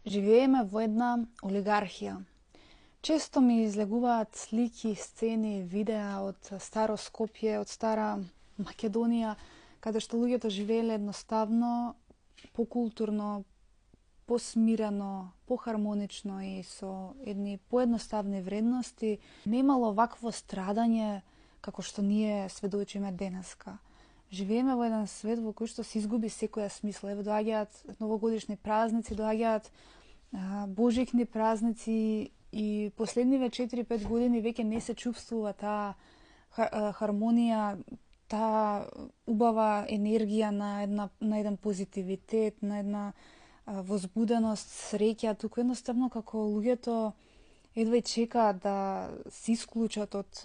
Живееме во една олигархија. Често ми излегуваат слики, сцени, видеа од старо Скопје, од стара Македонија, каде што луѓето живееле едноставно, покултурно, посмирено, похармонично и со едни поедноставни вредности. Немало вакво страдање како што ние сведочиме денеска. Живееме во еден свет во кој што се изгуби секоја смисла. Еве доаѓаат новогодишни празници, доаѓаат божикни празници и последниве 4-5 години веќе не се чувствува таа хармонија, таа убава енергија на еден позитивитет, на една возбуденост, среќа, туку едноставно како луѓето едва и чекаат да се исклучат од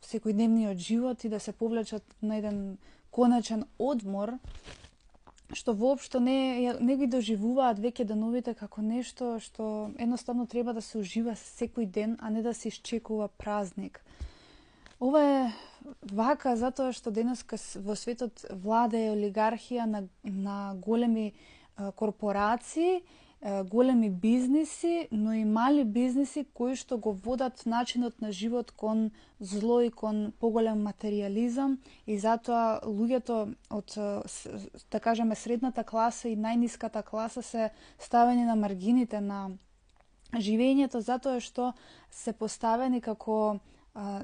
секојдневниот живот и да се повлечат на еден конечен одмор, што воопшто не ги доживуваат веќе деновите како нешто што едноставно треба да се ужива секој ден, а не да се исчекува празник. Ова е вака затоа што денеска во светот владее олигархија на големи корпорации, големи бизниси, но и мали бизниси кои што го водат начинот на живот кон зло и кон поголем материјализам, и затоа луѓето од, да кажеме, средната класа и најниската класа се ставени на маргините на живењето, затоа што се поставени како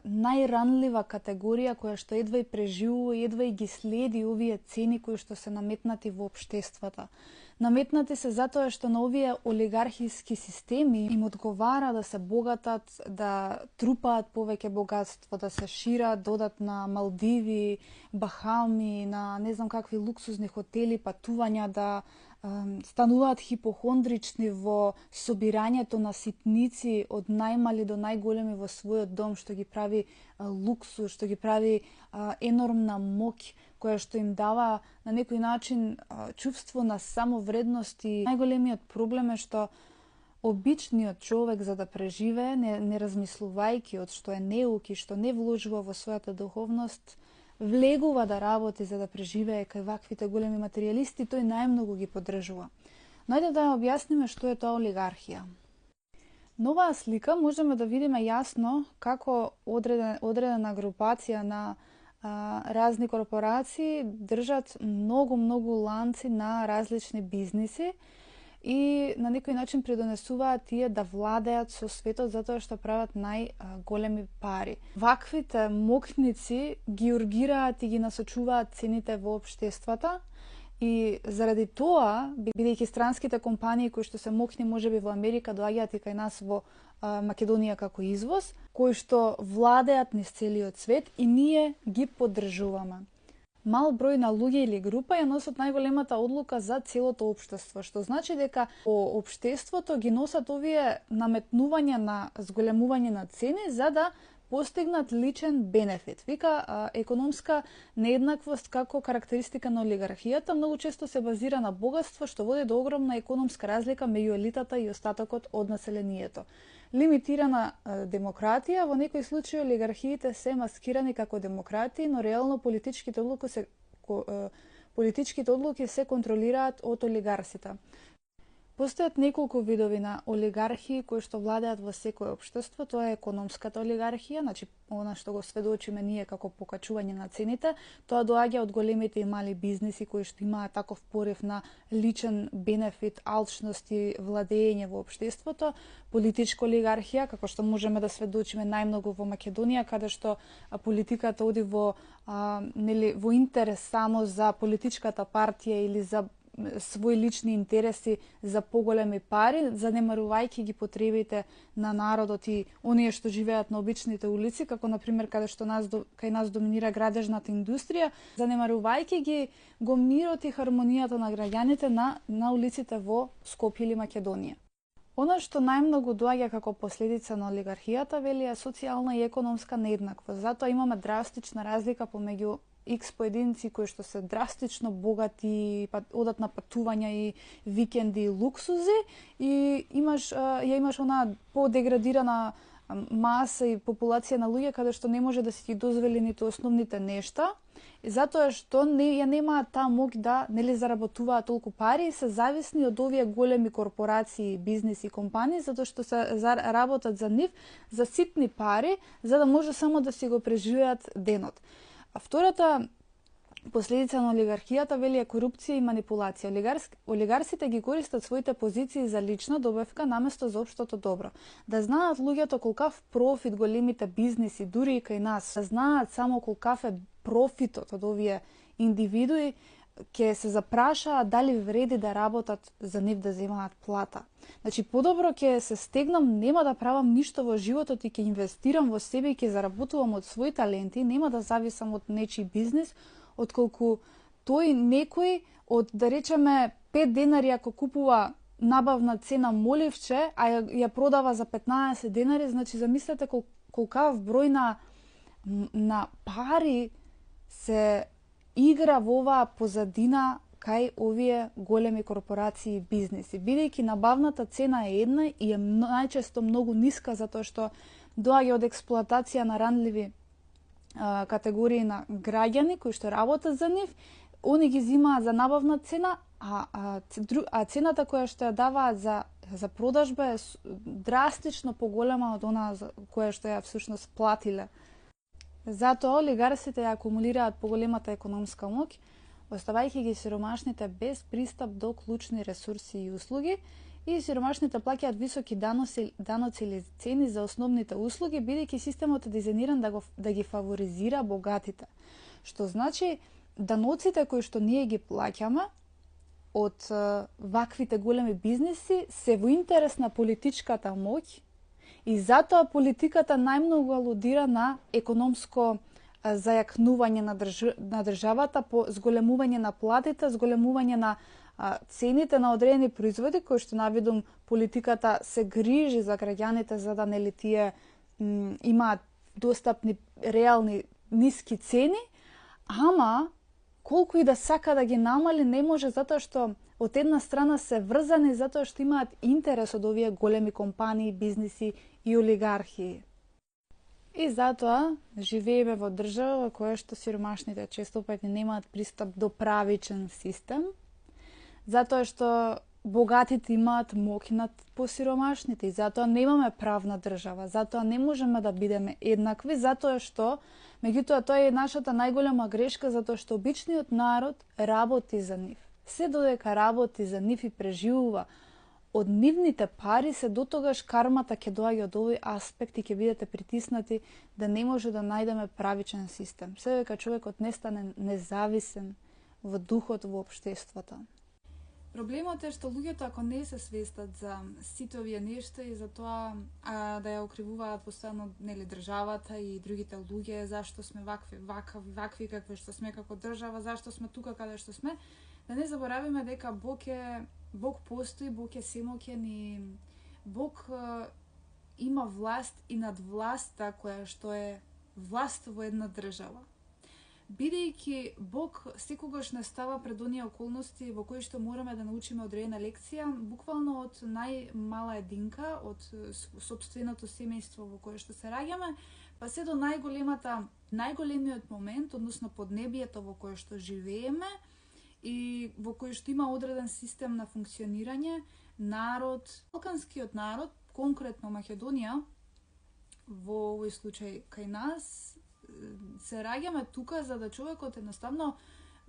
најранлива категорија која што едва и преживува, едва и ги следи овие цени кои што се наметнати во општествата. Наметнати се затоа што на овие олигархиски системи им одговара да се богатат, да трупаат повеќе богатство, да се шират, да одат на Малдиви, Бахами, на не знам какви луксузни хотели, патувања, да стануваат хипохондрични во собирањето на ситници од најмали до најголеми во својот дом, што ги прави луксус, што ги прави енормна моќ, која што им дава на некој начин чувство на самовредност. И најголемиот проблем е што обичниот човек, за да преживее, не размислувајќи од што е неуки, што не вложува во својата духовност, влегува да работи за да преживее кај ваквите големи материјалисти, тој најмногу ги поддржува. Најде да објасниме што е тоа олигархија. На оваа слика можеме да видиме јасно како одредена групација на разни корпорации држат многу ланци на различни бизниси и на некој начин придонесуваат тие да владеат со светот затоа што прават најголеми пари. Ваквите мокници ги ургираат и ги насочуваат цените во општествата, и заради тоа, бидејќи странските компании кои што се мокни можеби во Америка доаѓаат и кај нас во Македонија како извоз, кои што владеат низ целиот свет и ние ги поддржуваме. Мал број на луѓе или група ја носат најголемата одлука за целото општество, што значи дека по општеството ги носат овие наметнувања на зголемување на цени за да постигнат личен бенефит. Вика, економска нееднаквост како карактеристика на олигархијата многу често се базира на богатство, што води до огромна економска разлика меѓу елитата и остатокот од населението. Лимитирана демократија, во некои случаи олигархиите се маскирани како демократии, но реално политичките одлуки се контролираат од олигарсите. Постојат неколку видови на олигархии кои што владеат во секое општество. Тоа е економската олигархија, значи она што го сведочиме ние како покачување на цените. Тоа доаѓа од големите и мали бизниси кои што имаат таков порив на личен бенефит, алчност и владење во општеството. Политичка олигархија, како што можеме да сведочиме најмногу во Македонија, каде што политиката оди во интерес само за политичката партија или за своји лични интереси за поголеми пари, занемарувајќи ги потребите на народот и оние што живеат на обичните улици, како например каде што кај нас доминира градежната индустрија, занемарувајќи ги го мирот и хармонијата на граѓаните на улиците во Скопје или Македонија. Она што најмногу доаѓа како последица на олигархијата, вели, е социјална и економска нееднаквост. Затоа имаме драстична разлика помеѓу X поединци кои што се драстично богати, одат на патувања и викенди и луксузи, и имаш она подеградирана маса и популација на луѓе каде што не може да си ги дозволи ниту основните нешта, и затоа што ја немаат таа моќ да заработуваат толку пари и се зависни од овие големи корпорации, бизниси и компании, затоа што се работат за нив за ситни пари, за да може само да си го преживеат денот. А втората последица на олигархијата, вели, е корупција и манипулација. Олигарсите ги користат своите позиции за лична добавка наместо за општото добро. Да знаат луѓето колкав профит големите бизниси, дури и кај нас, да знаат само колкав е профитот од овие индивидуи, ќе се запрашаат дали вреди да работат за нив, да земаат плата. Значи, подобро ќе се стегнам, нема да правам ништо во животот и ќе инвестирам во себе и ќе заработувам од своји таленти, нема да зависам од нечи бизнис, отколку тој некој од, да речеме, 5 денари ако купува набавна цена моливче, а ја продава за 15 денари, значи замислете колкав број на пари се игра во оваа позадина кај овие големи корпорации и бизниси. Бидејќи набавната цена е една и е најчесто многу ниска затоа што доаѓа од експлоатација на ранливи категории на граѓани кои што работат за нив, они ги земаат за набавна цена, а цената која што ја даваат за продажба е драстично поголема од она која што ја всушност платиле. Затоа олигарсите ја акумулираат поголемата економска моќ, оставајќи ги сиромашните без пристап до клучни ресурси и услуги, и сиромашните плаќаат високи даноци или цени за основните услуги, бидејќи системот е дизајниран да ги фаворизира богатите. Што значи, даноците кои што ние ги плаќаме од ваквите големи бизниси се во интерес на политичката моќ, и затоа политиката најмногу алудира на економско зајакнување на државата по зголемување на платите, зголемување на цените на одредени производи, кои што навидум политиката се грижи за граѓаните за да нели тие имаат достапни реални ниски цени, ама колку и да сака да ги намали не може, затоа што од една страна се врзани затоа што имаат интерес од овие големи компании, бизниси и олигархии. И затоа живееме во држава во која што сиромашните често пати немаат пристап до правичен систем, затоа што богатите имаат моќ над посиромашните и затоа немаме правна држава, затоа не можеме да бидеме еднакви, затоа што, меѓутоа, тоа е нашата најголема грешка, затоа што обичниот народ работи за нив. Се додека работи за нив и преживува од нивните пари, се дотогаш кармата ќе доаѓа од овој аспект и ќе бидете притиснати да не може да најдеме правичен систем. Се дека човекот не стане независен во духот во општеството. Проблемот е што луѓето ако не се свестат за сите овие нешта и за тоа да ја окривуваат постојано нели државата и другите луѓе, зашто сме вакви какви што сме како држава, зашто сме тука каде што сме, да не заборавиме дека Бог постои, Бог е семоќен и Бог има власт и над власта која што е власт во една држава. Бидејќи Бог секогаш не става пред оние околности во кои што мораме да научиме одредена лекција, буквално од најмала единка, од сопственото семејство во кое што се раѓаме, па се до најголемиот момент, односно поднебието во кое што живееме и во кој што има одреден систем на функционирање, балканскиот народ, конкретно Македонија, во овој случај кај нас, се раѓаме тука за да човекот едноставно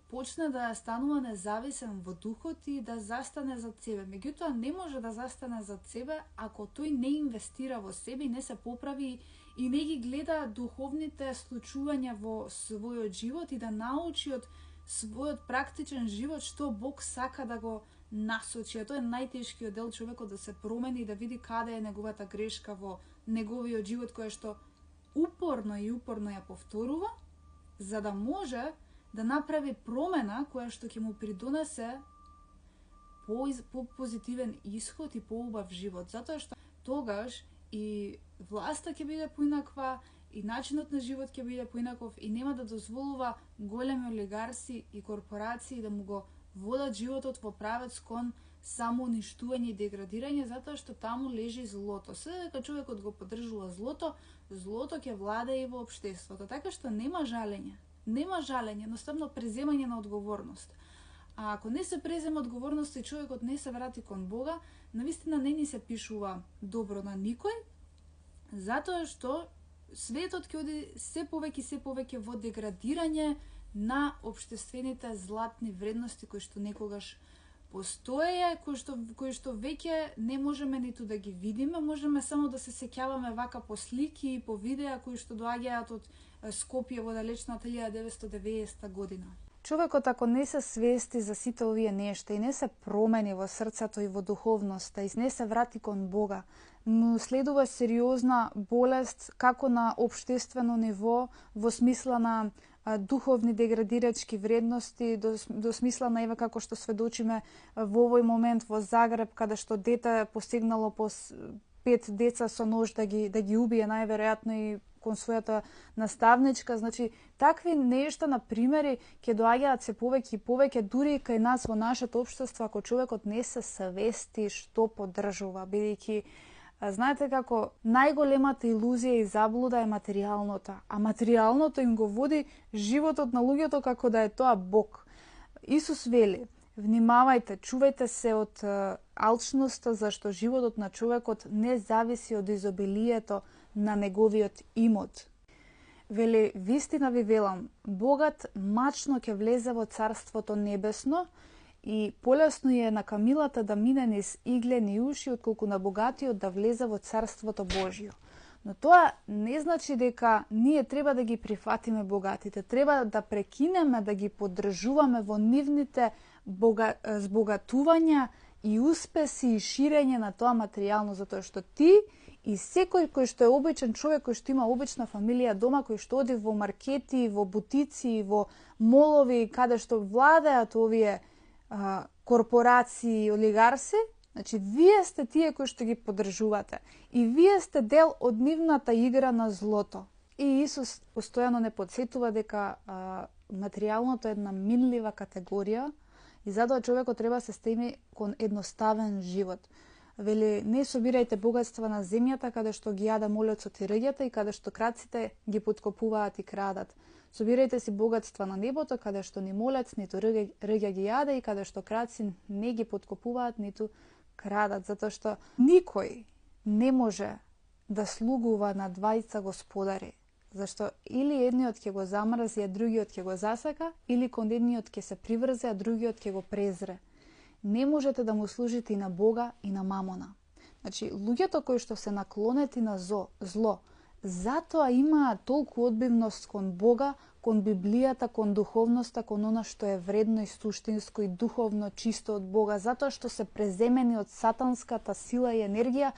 почне да станува независен во духот и да застане зад себе. Меѓутоа не може да застане зад себе ако тој не инвестира во себе и не се поправи и не ги гледа духовните случувања во својот живот и да научи од својот практичен живот што Бог сака да го насочи. Тоа е најтешкиот дел, човекот да се промени и да види каде е неговата грешка во неговиот живот која што упорно ја повторува, за да може да направи промена која што ќе му придонесе позитивен исход и поубав живот. Затоа што тогаш и власта ќе биде поинаква, и начинот на живот ќе биде поинаков и нема да дозволува големи олигарси и корпорации да му го водат животот во правец кон самоуништување и деградирање, затоа што таму лежи злото. Се дека човекот го поддржува злото, злото ќе владее и во општеството. Така што нема жалење. Нема жалење, едноставно преземање на одговорност. А ако не се презема одговорност и човекот не се врати кон Бога, навистина не ни се пишува добро на никој, затоа што светот ќе оди се повеќе во деградирање на општествените златни вредности кои што некогаш постоеја, кои што веќе не можеме ниту да ги видиме, можеме само да се сеќаваме вака по слики и по видеа кои што доаѓаат од Скопје во далечната 1990 година. Човекот ако не се свести за сите овие нешта и не се промени во срцето и во духовноста и не се врати кон Бога, му следува сериозна болест како на општествено ниво, во смисла на духовни деградирачки вредности, до смисла на ева како што сведочиме во овој момент во Загреб, каде што дете постигнало по 5 деца со нож да ги убие најверојатно и кон својата наставничка. Значи, такви нешта на примери ќе доаѓаат се повеќе и повеќе, дури и кај нас во нашето општество, ако човекот не се свести што поддржува, бидејќи знаете како најголемата илузија и заблуда е материјалното, а материјалното им го води животот на луѓето како да е тоа Бог. Исус вели: внимавајте, чувајте се од алчноста, зашто животот на човекот не зависи од изобилието на неговиот имот. Вели: вистина ви велам, богат мачно ќе влезе во Царството небесно и полесно е на камилата да мине низ иглени уши, отколку на богатиот да влезе во Царството Божјо. Но тоа не значи дека ние треба да ги прифатиме богатите, треба да прекинеме да ги поддржуваме во нивните збогатувања и успеси и ширење на тоа материјално, затоа што ти и секој кој што е обичен човек, кој што има обична фамилија дома, кој што оди во маркети, во бутици, во молови, каде што владеат овие корпорации и олигарси, значи вие сте тие кои што ги поддржувате и вие сте дел од нивната игра на злото. И Исус постојано не подсетува дека материјалното е една минлива категорија и затоа човекот треба се стреми кон едноставен живот. Вели: не собирајте богатства на земјата, каде што ги јаде молецот и рѓата и каде што крадците ги поткопуваат и крадат. Собирајте си богатства на небото, каде што ни молец, ниту рѓа ги јаде и каде што крадци не ги поткопуваат, ниту крадат. Затоа што никој не може да слугува на двајца господари. Зашто или едниот ќе го замрзи, а другиот ќе го засака, или кон едниот ќе се приврзе, а другиот ќе го презре. Не можете да му служите и на Бога и на мамона. Значи, луѓето кои што се наклонети на зло, затоа имаат толку одбивност кон Бога, кон Библијата, кон духовноста, кон она што е вредно и суштинско и духовно чисто од Бога, затоа што се преземени од сатанската сила и енергија,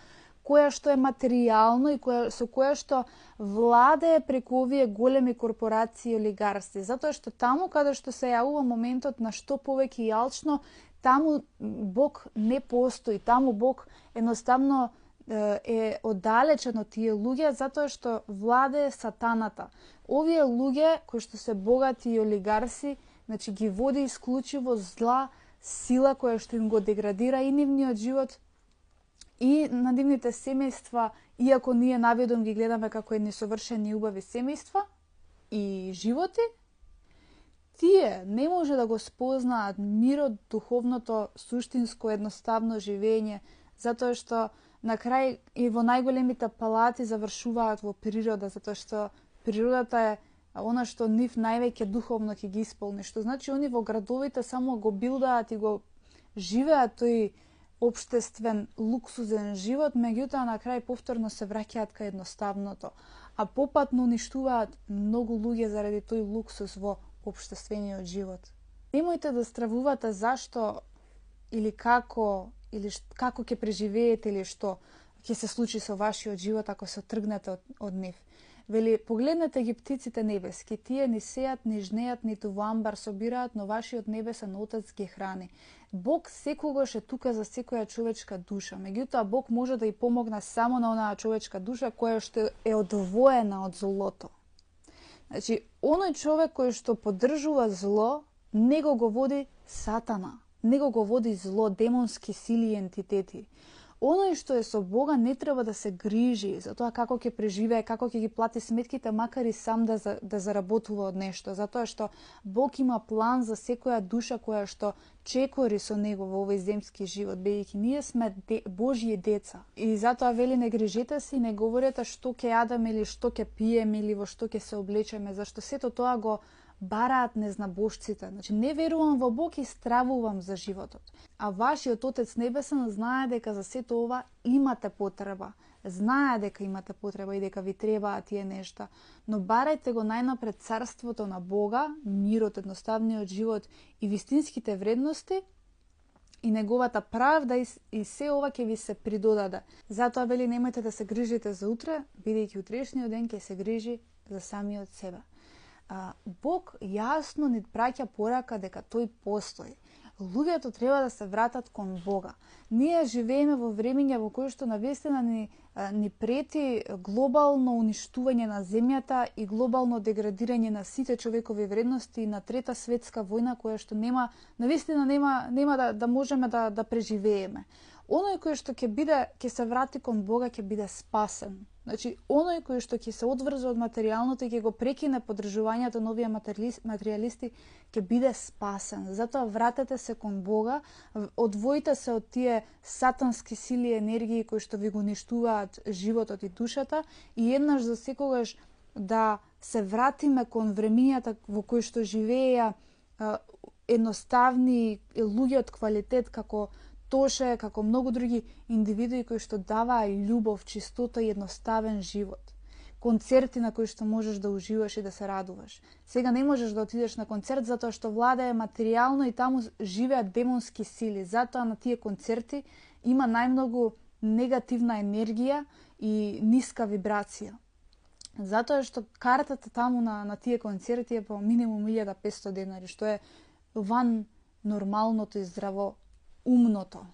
која што е материјално и со која што владее преку овие големи корпорации и олигарси. Затоа што таму каде што се јавува моментот на што повеќе и алчно, таму Бог не постои, таму Бог едноставно е оддалечен од тие луѓе, затоа што владее сатаната. Овие луѓе кои што се богати и олигарси, значи ги води исклучиво зла сила која што им го деградира и нивниот живот и на нивните семејства, иако ние наведом ги гледаме како едни совршени и убави семејства и животи, тие не може да го спознаат мирот, духовното, суштинско, едноставно живење, затоа што на крај и во најголемите палати завршуваат во природа, затоа што природата е она што нив највеќе духовно ќе ги исполни, што значи они во градовите само го билдаат и го живеат тој општествен, луксузен живот, меѓутоа на крај повторно се враќаат кај едноставното, а попатно уништуваат многу луѓе заради тој луксуз во општествениот живот. Немојте да стравувате зашто или како ќе преживеете или што ќе се случи со вашиот живот ако се отргнете од нив. Вели: погледнете ги птиците небески, тие ни сеат, ни жнеат, ниту во амбар собираат, но вашиот небесен Отец ги храни. Бог секогаш е тука за секоја човечка душа, меѓутоа Бог може да и помогне само на онаа човечка душа која што е одвоена од злото. Значи, оној човек кој што поддржува зло, него го води сатана. него го води зло, демонски сили и ентитети. Оној што е со Бога не треба да се грижи за тоа како ќе преживее, како ќе ги плати сметките, макар и сам да заработува од нешто, затоа што Бог има план за секоја душа која што чекори со него во овој земски живот, бидејќи ние сме Божји деца. И затоа вели не грижете се и не говорете што ќе јадеме или што ќе пиеме или во што ќе се облечеме, зашто сето тоа го бараат незнабожците. Значи, не верувам во Бог и стравувам за животот. А вашиот Отец Небесен знае дека за сето ова имате потреба. Знае дека имате потреба и дека ви требаат тие нешта. Но барајте го најнапред царството на Бога, мирот, едноставниот живот и вистинските вредности и неговата правда и се ова ќе ви се придодаде. Затоа вели немојте да се грижите за утре, бидејќи утрешниот ден ќе се грижи за самиот себе. Бог јасно ни праќа порака дека тој постои. Луѓето треба да се вратат кон Бога. Ние живееме во времења во кои што навистина ни прети глобално уништување на земјата и глобално деградирање на сите човекови вредности, на трета светска војна која што навистина нема да можеме да преживееме. Оној кој што ќе се врати кон Бога ќе биде спасен. Значи, оној кој што ќе се одврзе од материјалното и ќе го прекине подржувањето на овие материјалисти ќе биде спасен. Затоа вратете се кон Бога, одвоите се од тие сатански сили и енергии кои што ви го уништуваат животот и душата и еднаш за секогаш да се вратиме кон времињата во кои што живееја едноставни луѓе од квалитет како Тоше, како многу други индивидуи кои што даваа љубов, чистота и едноставен живот. Концерти на кои што можеш да уживаш и да се радуваш. Сега не можеш да отидеш на концерт затоа што владее материјално и таму живеат демонски сили. Затоа на тие концерти има најмногу негативна енергија и ниска вибрација. Затоа што картата таму на тие концерти е по минимум 1500 денари, што е ван нормалното и здраво умното.